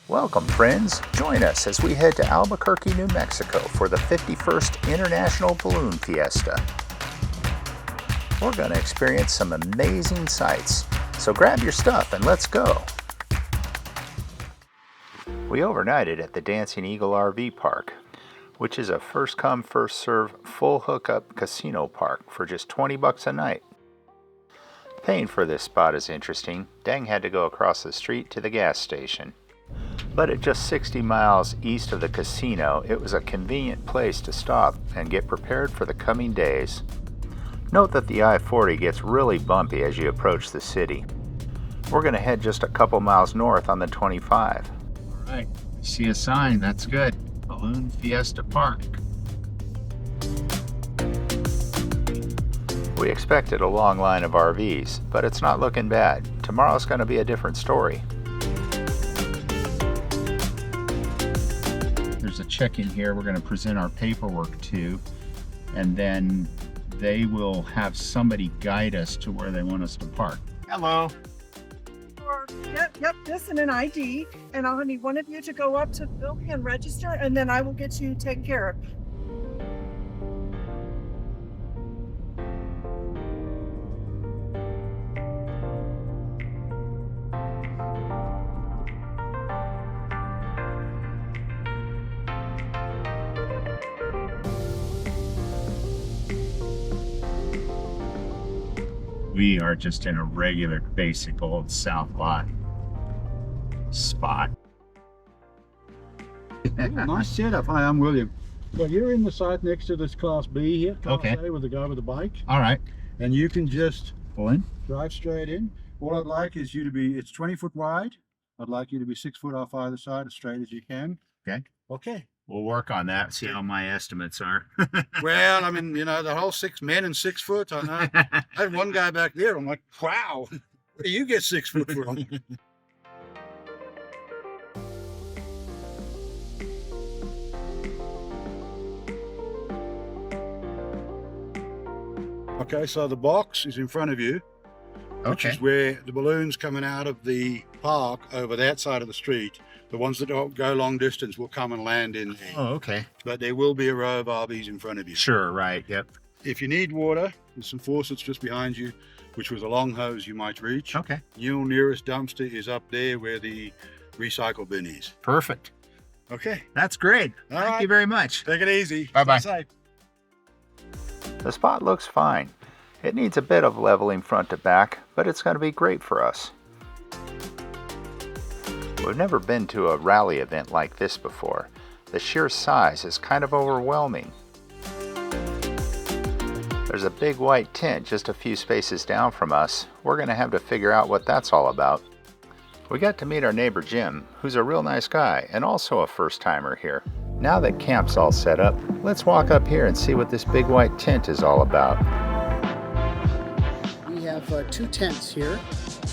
Welcome friends, join us as we head to Albuquerque, New Mexico for the 51st International Balloon Fiesta. We're going to experience some amazing sights, so grab your stuff and let's go. We overnighted at the Dancing Eagle RV Park, which is a first come first serve full hookup casino park for just $20 a night. Paying for this spot is interesting. Dang had to go across the street to the gas station. But at just 60 miles east of the casino, it was a convenient place to stop and get prepared for the coming days. Note that the I-40 gets really bumpy as you approach the city. We're going to head just a couple miles north on the 25. All right, see a sign, that's good. Balloon Fiesta Park. We expected a long line of RVs, but it's not looking bad. Tomorrow's going to be a different story. There's a check-in here we're going to present our paperwork to, and then they will have somebody guide us to where they want us to park. Hello. Yep, this and an ID, and I'll need one of you to go up to Bill and register, and then I will get you taken care of. We are just in a regular, basic old South Lot spot. Nice setup. Hi, I'm William. Well, you're in the site next to this Class B here, Class Okay. A with the guy with the bike. All right. And you can just Pull in. drive straight in. All I'd like is you to be, it's 20 foot wide. I'd like you to be 6 foot off either side, as straight as you can. Okay. Okay. We'll work on that, see how my estimates are. Well, I mean, you know, the whole 6 men and 6 foot, I know. I had one guy back there, I'm like, wow, where do you get 6 foot from? Okay, so the box is in front of you, which is where the balloons coming out of the park over that side of the street. The ones that don't go long distance will come and land in there. Oh, okay. But there will be a row of RVs in front of you. Sure, right, yep. If you need water, there's some faucets just behind you, which was a long hose you might reach. Okay. Your nearest dumpster is up there where the recycle bin is. Perfect. Okay. That's great. All Thank right. you very much. Take it easy. Bye-bye. Stay safe. The spot looks fine. It needs a bit of leveling front to back, but it's going to be great for us. We've never been to a rally event like this before. The sheer size is kind of overwhelming. There's a big white tent just a few spaces down from us. We're going to have to figure out what that's all about. We got to meet our neighbor Jim, who's a real nice guy and also a first-timer here. Now that camp's all set up, let's walk up here and see what this big white tent is all about. We have 2 tents here,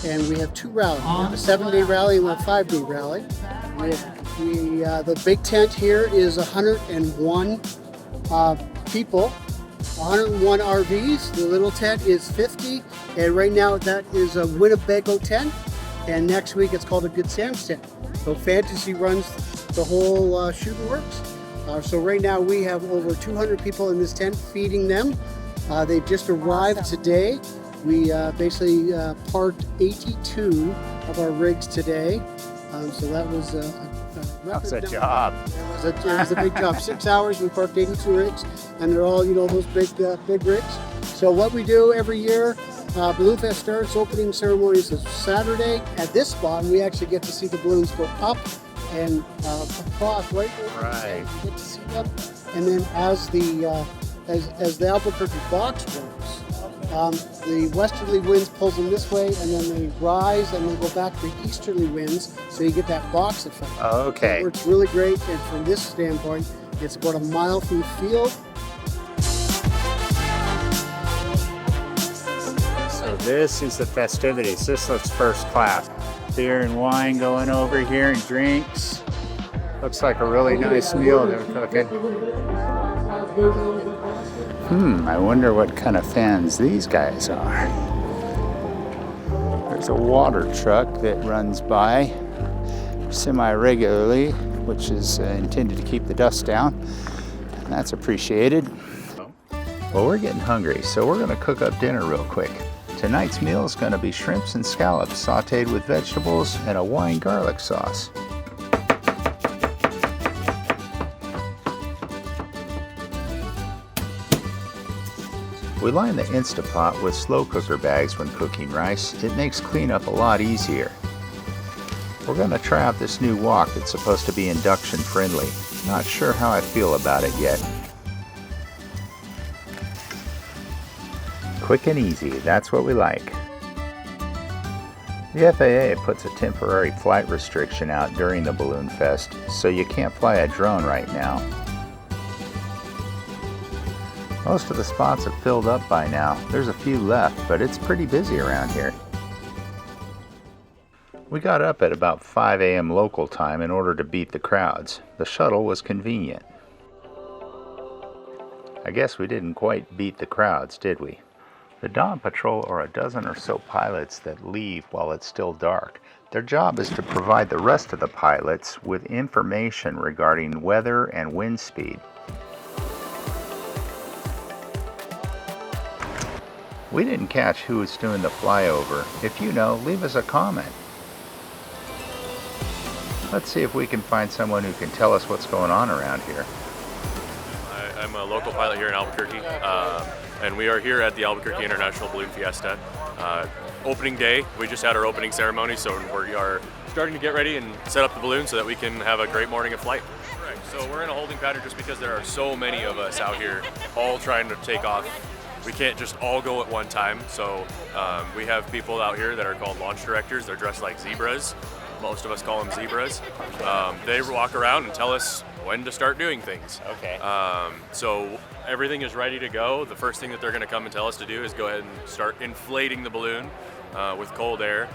and we have 2 rallies. We have a 7-day rally and a 5-day rally. The big tent here is 101 people, 101 RVs. The little tent is 50, and right now that is a Winnebago tent, and next week it's called a Good Sam's tent. So Fantasy runs the whole shooting works. So right now we have over 200 people in this tent feeding them. They just arrived today. We basically parked 82 of our rigs today. So that was That's a job. It was a big job. 6 hours, we parked 82 rigs, and they're all, you know, those big rigs. So what we do every year, Balloon Fest starts, opening ceremonies is Saturday at this spot, and we actually get to see the balloons go up and across right over. Right. We get to see them, and then as the Albuquerque box works, the westerly winds pulls them this way, and then they rise and then go back to easterly winds, so you get that box effect. Okay. It works really great, and from this standpoint, it's about a mile from the field. So this is the festivities. This looks first class. Beer and wine going over here and drinks. Looks like a really nice meal they're cooking. I wonder what kind of fans these guys are. There's a water truck that runs by. semi-regularly, which is intended to keep the dust down, and that's appreciated. Well, we're getting hungry, so we're gonna cook up dinner real quick. Tonight's meal is gonna be shrimps and scallops sauteed with vegetables and a wine garlic sauce. We line the Instapot with slow cooker bags when cooking rice. It makes cleanup a lot easier. We're gonna try out this new wok that's supposed to be induction friendly. Not sure how I feel about it yet. Quick and easy, that's what we like. The FAA puts a temporary flight restriction out during the Balloon Fest, so you can't fly a drone right now. Most of the spots are filled up by now. There's a few left, but it's pretty busy around here. We got up at about 5 a.m. local time in order to beat the crowds. The shuttle was convenient. I guess we didn't quite beat the crowds, did we? The Dawn Patrol are a dozen or so pilots that leave while it's still dark. Their job is to provide the rest of the pilots with information regarding weather and wind speed. We didn't catch who was doing the flyover. If you know, leave us a comment. Let's see if we can find someone who can tell us what's going on around here. I'm a local pilot here in Albuquerque, and we are here at the Albuquerque International Balloon Fiesta. Opening day, we just had our opening ceremony, so we are starting to get ready and set up the balloon so that we can have a great morning of flight. Correct. So we're in a holding pattern just because there are so many of us out here all trying to take off. We can't just all go at one time, so we have people out here that are called launch directors. They're dressed like zebras. Most of us call them zebras. They walk around and tell us when to start doing things. Okay. So everything is ready to go. The first thing that they're going to come and tell us to do is go ahead and start inflating the balloon with cold air.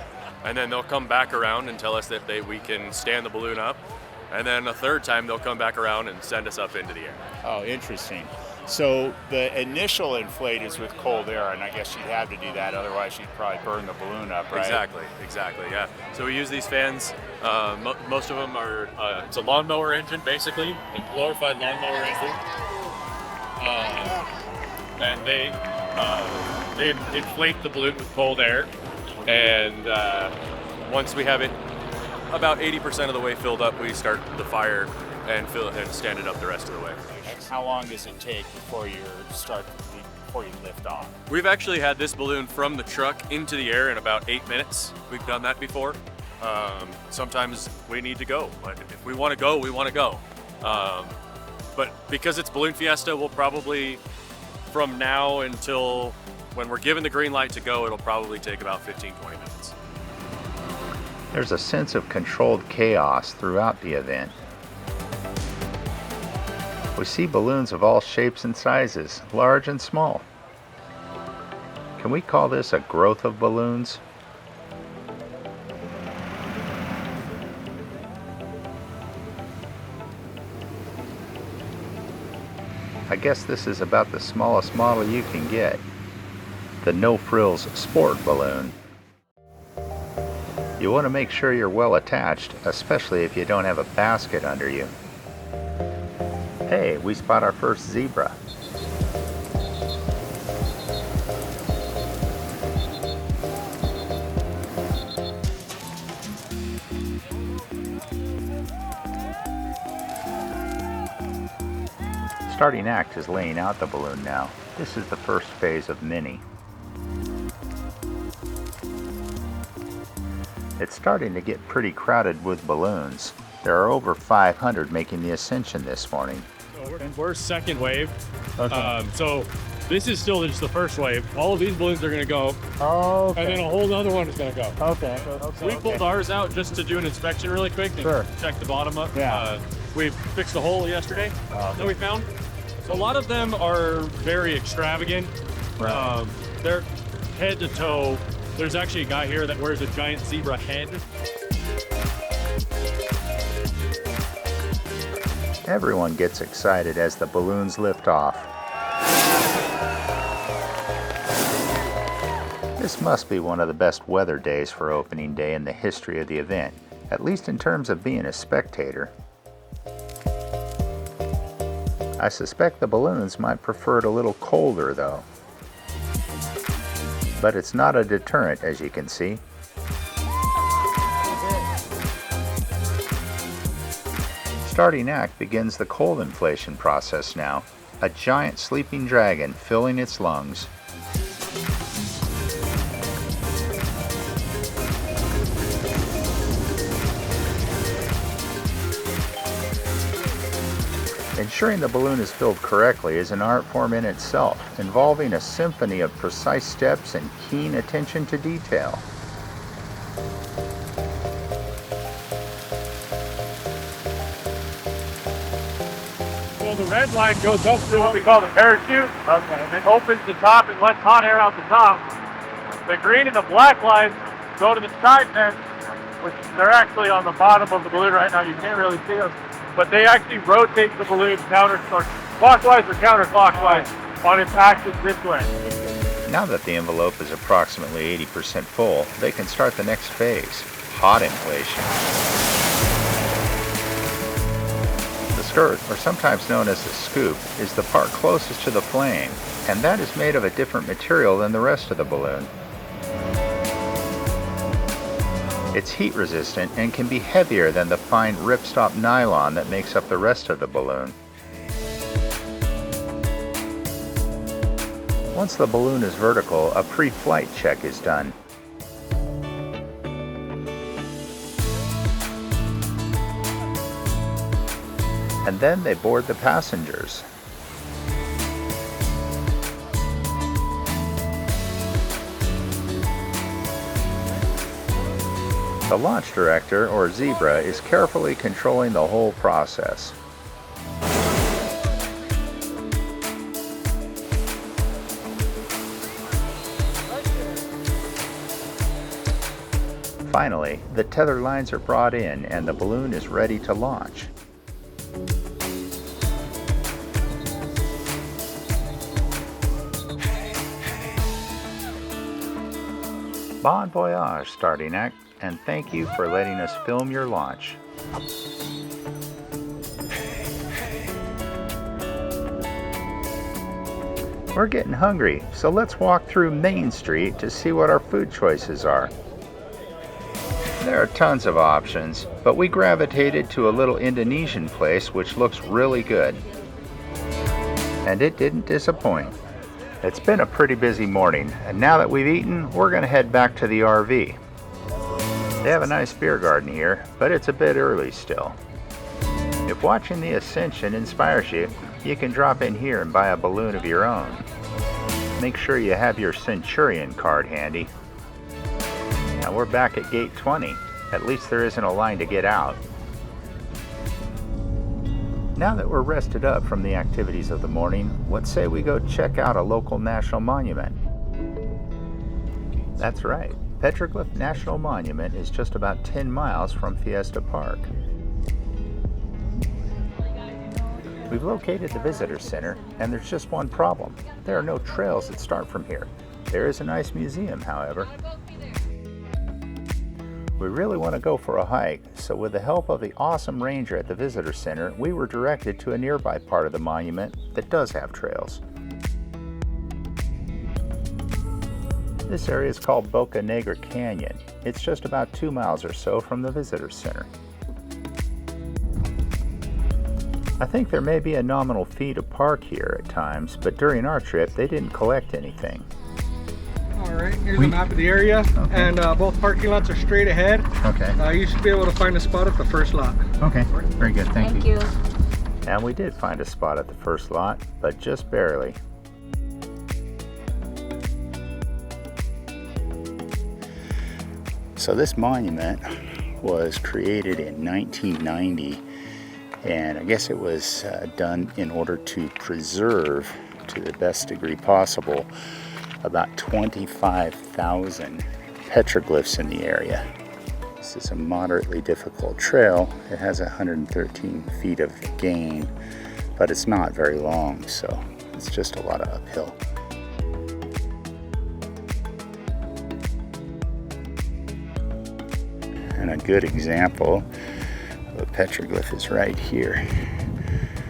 And then they'll come back around and tell us that we can stand the balloon up. And then a third time they'll come back around and send us up into the air. Oh, interesting. So the initial inflate is with cold air, and I guess you'd have to do that, otherwise you'd probably burn the balloon up, right? Exactly, yeah. So we use these fans. Most of them are, it's a lawnmower engine, basically, a glorified lawnmower engine. And they inflate the balloon with cold air. And once we have it about 80% of the way filled up, we start the fire and stand it up the rest of the way. How long does it take before you lift off? We've actually had this balloon from the truck into the air in about 8 minutes. We've done that before. Sometimes we need to go, but if we want to go, we want to go. But because it's Balloon Fiesta, we'll probably, from now until when we're given the green light to go, it'll probably take about 15-20 minutes. There's a sense of controlled chaos throughout the event. We see balloons of all shapes and sizes, large and small. Can we call this a growth of balloons? I guess this is about the smallest model you can get. The No Frills Sport Balloon. You want to make sure you're well attached, especially if you don't have a basket under you. Hey, we spot our first zebra. Starting act is laying out the balloon now. This is the first phase of many. It's starting to get pretty crowded with balloons. There are over 500 making the Ascension this morning. So we're second wave. Okay. So this is still just the first wave. All of these balloons are going to go. Oh, okay. And then a whole other one is going to go. Okay. So we pulled ours out just to do an inspection really quick and check the bottom up. Yeah. We fixed a hole yesterday that we found. So a lot of them are very extravagant. Right. They're head to toe. There's actually a guy here that wears a giant zebra head. Everyone gets excited as the balloons lift off. This must be one of the best weather days for opening day in the history of the event. at least in terms of being a spectator. I suspect the balloons might prefer it a little colder though. But it's not a deterrent, as you can see. Starting act begins the cold inflation process now, a giant sleeping dragon filling its lungs. Ensuring the balloon is filled correctly is an art form in itself, involving a symphony of precise steps and keen attention to detail. So the red line goes up to what we call the parachute. Okay. It opens the top and lets hot air out the top. The green and the black lines go to the side vents, which they're actually on the bottom of the balloon right now. You can't really see them. But they actually rotate the balloon clockwise or counterclockwise on its axis this way. Now that the envelope is approximately 80% full, they can start the next phase, hot inflation. The skirt, or sometimes known as the scoop, is the part closest to the flame, and that is made of a different material than the rest of the balloon. It's heat resistant and can be heavier than the fine ripstop nylon that makes up the rest of the balloon. Once the balloon is vertical, a pre-flight check is done. And then they board the passengers. The launch director, or zebra, is carefully controlling the whole process. Finally, the tether lines are brought in and the balloon is ready to launch. Bon voyage, starting act, and thank you for letting us film your launch. We're getting hungry, so let's walk through Main Street to see what our food choices are. There are tons of options, but we gravitated to a little Indonesian place which looks really good. And it didn't disappoint. It's been a pretty busy morning, and now that we've eaten, we're going to head back to the RV. They have a nice beer garden here, but it's a bit early still. If watching the Ascension inspires you, you can drop in here and buy a balloon of your own. Make sure you have your Centurion card handy. Now we're back at gate 20. At least there isn't a line to get out. Now that we're rested up from the activities of the morning, let's say we go check out a local national monument. That's right. Petroglyph National Monument is just about 10 miles from Fiesta Park. We've located the visitor center, and there's just one problem. There are no trails that start from here. There is a nice museum, however. We really want to go for a hike, so with the help of the awesome ranger at the visitor center, we were directed to a nearby part of the monument that does have trails. This area is called Boca Negra Canyon. It's just about 2 miles or so from the visitor center. I think there may be a nominal fee to park here at times, but during our trip they didn't collect anything. Alright, here's a map of the area, okay. And both parking lots are straight ahead. Okay. You should be able to find a spot at the first lot. Okay, very good, thank you. Thank you. And we did find a spot at the first lot, but just barely. So this monument was created in 1990, and I guess it was done in order to preserve, to the best degree possible, about 25,000 petroglyphs in the area. This is a moderately difficult trail. It has 113 feet of gain, but it's not very long, so it's just a lot of uphill. And And a good example of a petroglyph is right here.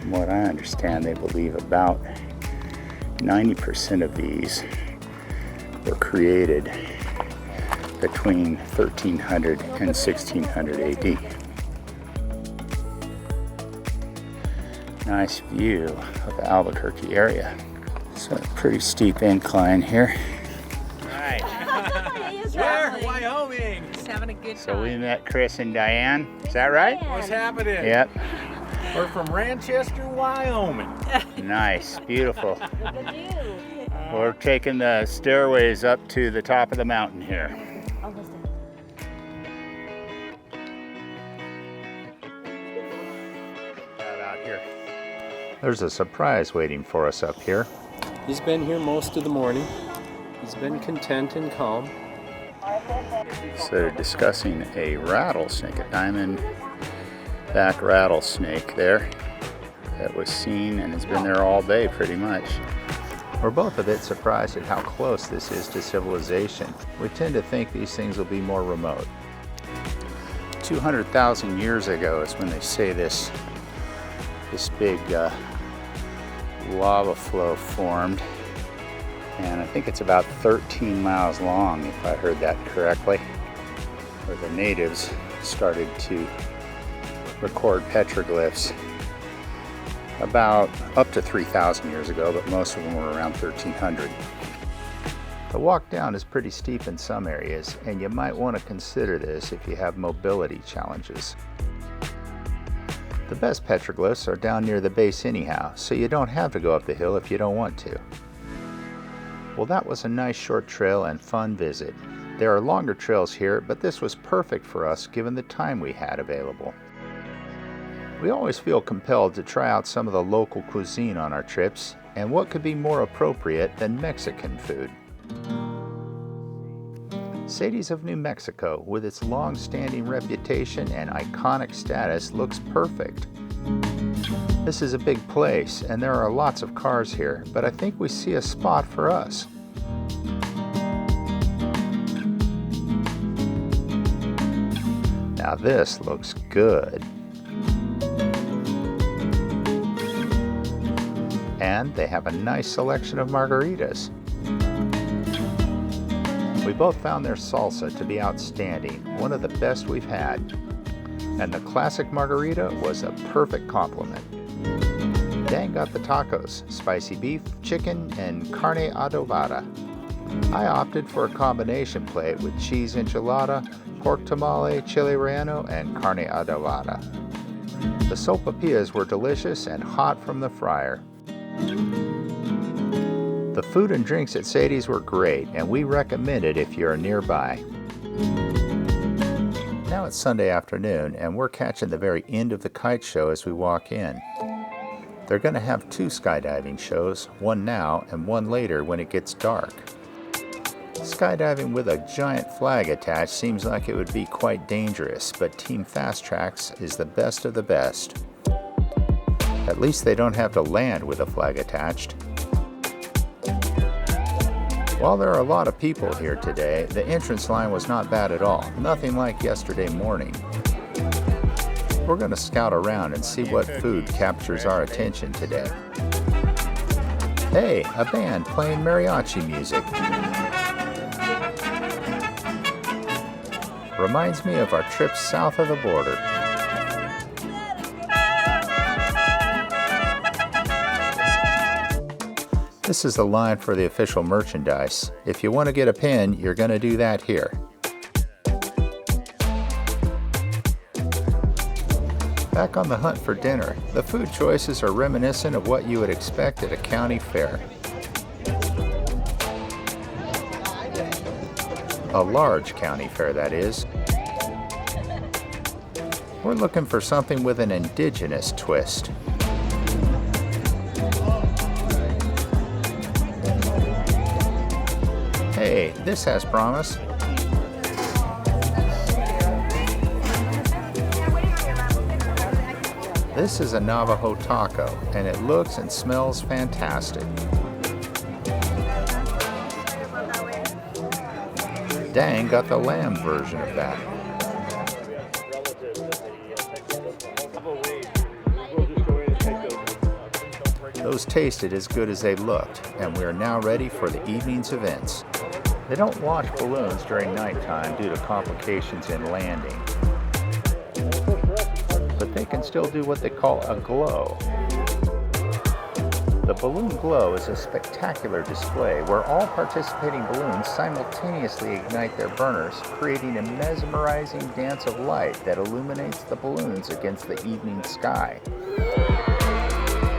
From what I understand, they believe about 90% of these were created between 1300 and 1600 AD. Nice view of the Albuquerque area. So a pretty steep incline here. Right. Where? Wyoming. Just having a good time. So we met Chris and Diane. Is that right? What's happening? Yep. We're from Ranchester, Wyoming. Nice, beautiful. We're taking the stairways up to the top of the mountain here. Out here. There's a surprise waiting for us up here. He's been here most of the morning. He's been content and calm. So they're discussing a rattlesnake, a diamondback rattlesnake there that was seen and has been there all day pretty much. We're both a bit surprised at how close this is to civilization. We tend to think these things will be more remote. 200,000 years ago is when they say this big lava flow formed, and I think it's about 13 miles long, if I heard that correctly, where the natives started to record petroglyphs about up to 3,000 years ago, but most of them were around 1300. The walk down is pretty steep in some areas, and you might want to consider this if you have mobility challenges. The best petroglyphs are down near the base anyhow, so you don't have to go up the hill if you don't want to. Well, that was a nice short trail and fun visit. There are longer trails here, but this was perfect for us given the time we had available. We always feel compelled to try out some of the local cuisine on our trips, and what could be more appropriate than Mexican food? Sadie's of New Mexico, with its long-standing reputation and iconic status, looks perfect. This is a big place, and there are lots of cars here, but I think we see a spot for us. Now this looks good. And they have a nice selection of margaritas. We both found their salsa to be outstanding, one of the best we've had. And the classic margarita was a perfect complement. Dan got the tacos, spicy beef, chicken, and carne adobada. I opted for a combination plate with cheese enchilada, pork tamale, chile relleno, and carne adobada. The sopapillas were delicious and hot from the fryer. The food and drinks at Sadie's were great, and we recommend it if you're nearby. Now it's Sunday afternoon, and we're catching the very end of the kite show as we walk in. They're going to have 2 skydiving shows, one now and one later when it gets dark. Skydiving with a giant flag attached seems like it would be quite dangerous, but Team Fast Tracks is the best of the best. At least they don't have to land with a flag attached. While there are a lot of people here today, the entrance line was not bad at all, nothing like yesterday morning. We're going to scout around and see what food captures our attention today. Hey, a band playing mariachi music. Reminds me of our trip south of the border. This is the line for the official merchandise. If you want to get a pin, you're going to do that here. Back on the hunt for dinner, the food choices are reminiscent of what you would expect at a county fair. A large county fair, that is. We're looking for something with an indigenous twist. Hey, this has promise. This is a Navajo taco, and it looks and smells fantastic. Dang got the lamb version of that. those tasted as good as they looked, and we are now ready for the evening's events. They don't launch balloons during nighttime due to complications in landing, but they can still do what they call a glow. The balloon glow is a spectacular display where all participating balloons simultaneously ignite their burners, creating a mesmerizing dance of light that illuminates the balloons against the evening sky.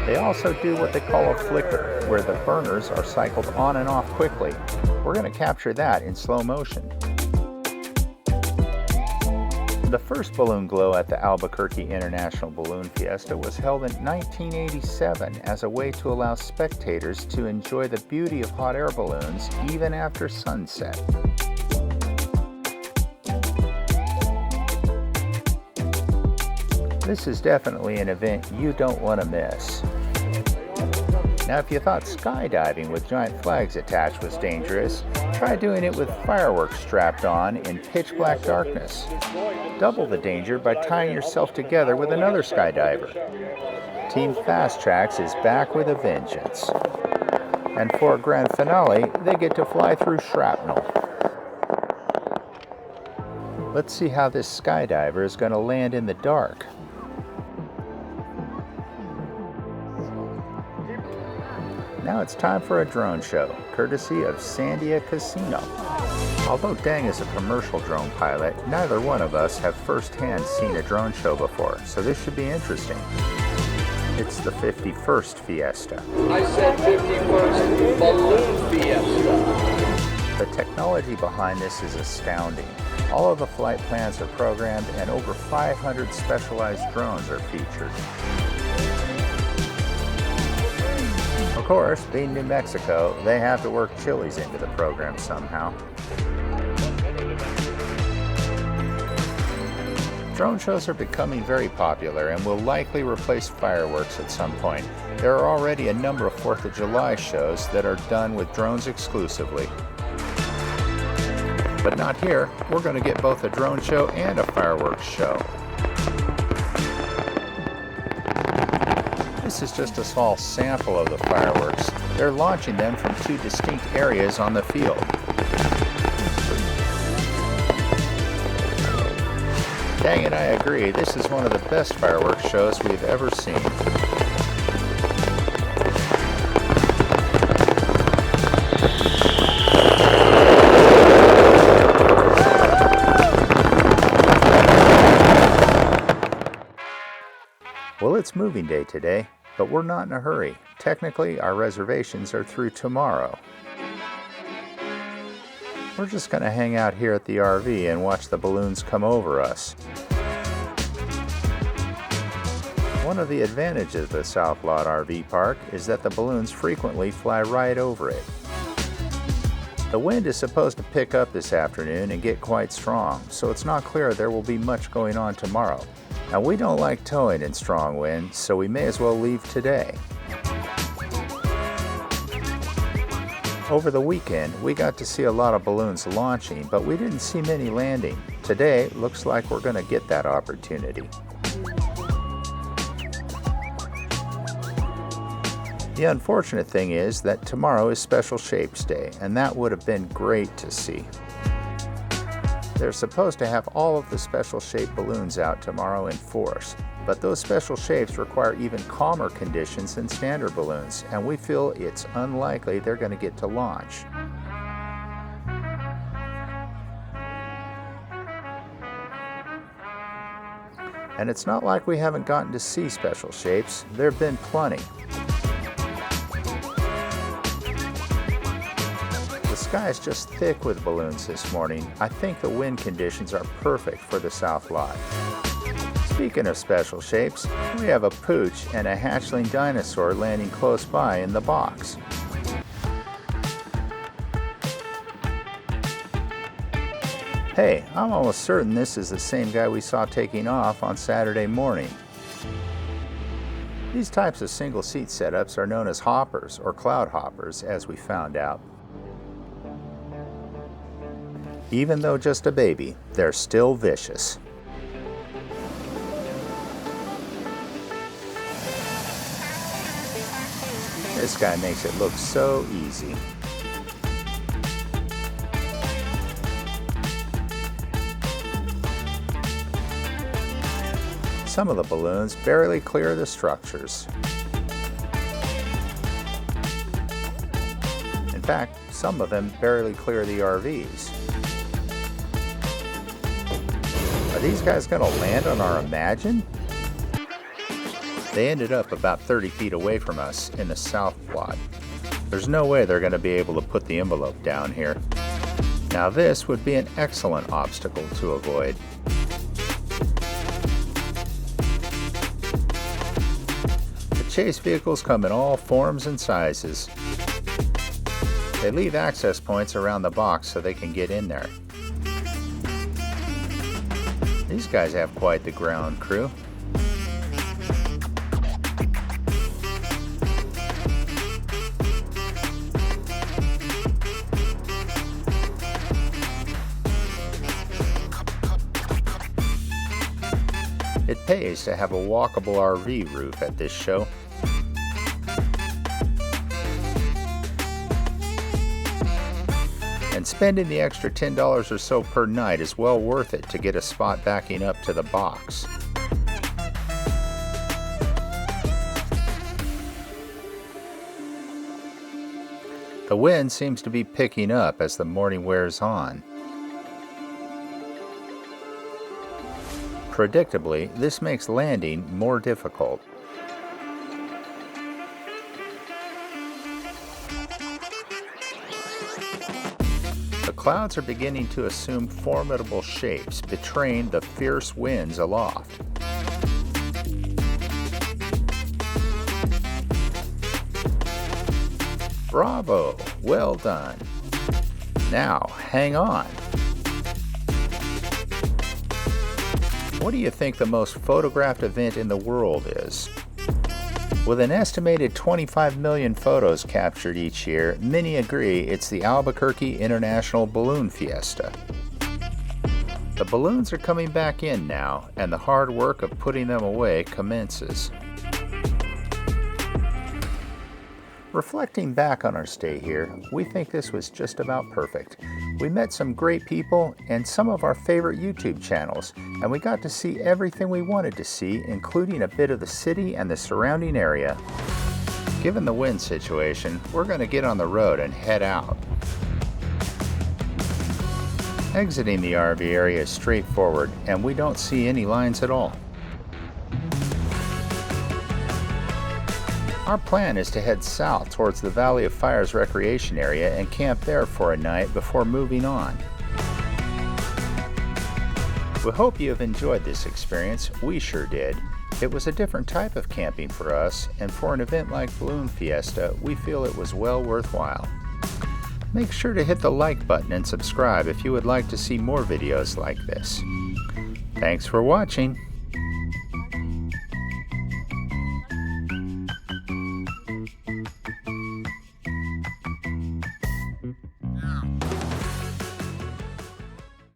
They also do what they call a flicker, where the burners are cycled on and off quickly. We're going to capture that in slow motion. The first balloon glow at the Albuquerque International Balloon Fiesta was held in 1987 as a way to allow spectators to enjoy the beauty of hot air balloons even after sunset. This is definitely an event you don't want to miss. Now, if you thought skydiving with giant flags attached was dangerous, try doing it with fireworks strapped on in pitch black darkness. Double the danger by tying yourself together with another skydiver. Team Fast Tracks is back with a vengeance. And for a grand finale, they get to fly through shrapnel. Let's see how this skydiver is going to land in the dark. Now it's time for a drone show, courtesy of Sandia Casino. Although Dang is a commercial drone pilot, neither one of us have firsthand seen a drone show before, so this should be interesting. It's the 51st Fiesta. I said 51st Balloon Fiesta. The technology behind this is astounding. All of the flight plans are programmed and over 500 specialized drones are featured. Of course, being New Mexico, they have to work chilies into the program somehow. Drone shows are becoming very popular and will likely replace fireworks at some point. There are already a number of 4th of July shows that are done with drones exclusively. But not here. We're going to get both a drone show and a fireworks show. This is just a small sample of the fireworks. They're launching them from 2 distinct areas on the field. Dang it, I agree. This is one of the best fireworks shows we've ever seen. Well, it's moving day today, but we're not in a hurry. Technically, our reservations are through tomorrow. We're just going to hang out here at the RV and watch the balloons come over us. One of the advantages of the South Lot RV Park is that the balloons frequently fly right over it. The wind is supposed to pick up this afternoon and get quite strong, so it's not clear there will be much going on tomorrow. Now, we don't like towing in strong wind, so we may as well leave today. Over the weekend, we got to see a lot of balloons launching, but we didn't see many landing. Today, looks like we're going to get that opportunity. The unfortunate thing is that tomorrow is Special Shapes Day, and that would have been great to see. They're supposed to have all of the special shaped balloons out tomorrow in force, but those special shapes require even calmer conditions than standard balloons, and we feel it's unlikely they're going to get to launch. And it's not like we haven't gotten to see special shapes. There have been plenty. The sky is just thick with balloons this morning. I think the wind conditions are perfect for the South Lot. Speaking of special shapes, we have a pooch and a hatchling dinosaur landing close by in the box. Hey, I'm almost certain this is the same guy we saw taking off on Saturday morning. These types of single seat setups are known as hoppers or cloud hoppers, as we found out. Even though just a baby, they're still vicious. This guy makes it look so easy. Some of the balloons barely clear the structures. In fact, some of them barely clear the RVs. Are these guys going to land on our Imagine? They ended up about 30 feet away from us in the south plot. There's no way they're going to be able to put the envelope down here. Now this would be an excellent obstacle to avoid. The chase vehicles come in all forms and sizes. They leave access points around the box so they can get in there. These guys have quite the ground crew. It pays to have a walkable RV roof at this show. And spending the extra $10 or so per night is well worth it to get a spot backing up to the box. The wind seems to be picking up as the morning wears on. Predictably, this makes landing more difficult. The clouds are beginning to assume formidable shapes, betraying the fierce winds aloft. Bravo! Well done! Now, hang on! What do you think the most photographed event in the world is? With an estimated 25 million photos captured each year, many agree it's the Albuquerque International Balloon Fiesta. The balloons are coming back in now, and the hard work of putting them away commences. Reflecting back on our stay here, we think this was just about perfect. We met some great people and some of our favorite YouTube channels, and we got to see everything we wanted to see, including a bit of the city and the surrounding area. Given the wind situation, we're going to get on the road and head out. Exiting the RV area is straightforward, and we don't see any lines at all. Our plan is to head south towards the Valley of Fires recreation area and camp there for a night before moving on. We hope you have enjoyed this experience. We sure did. It was a different type of camping for us, and for an event like Balloon Fiesta, we feel it was well worthwhile. Make sure to hit the like button and subscribe if you would like to see more videos like this. Thanks for watching.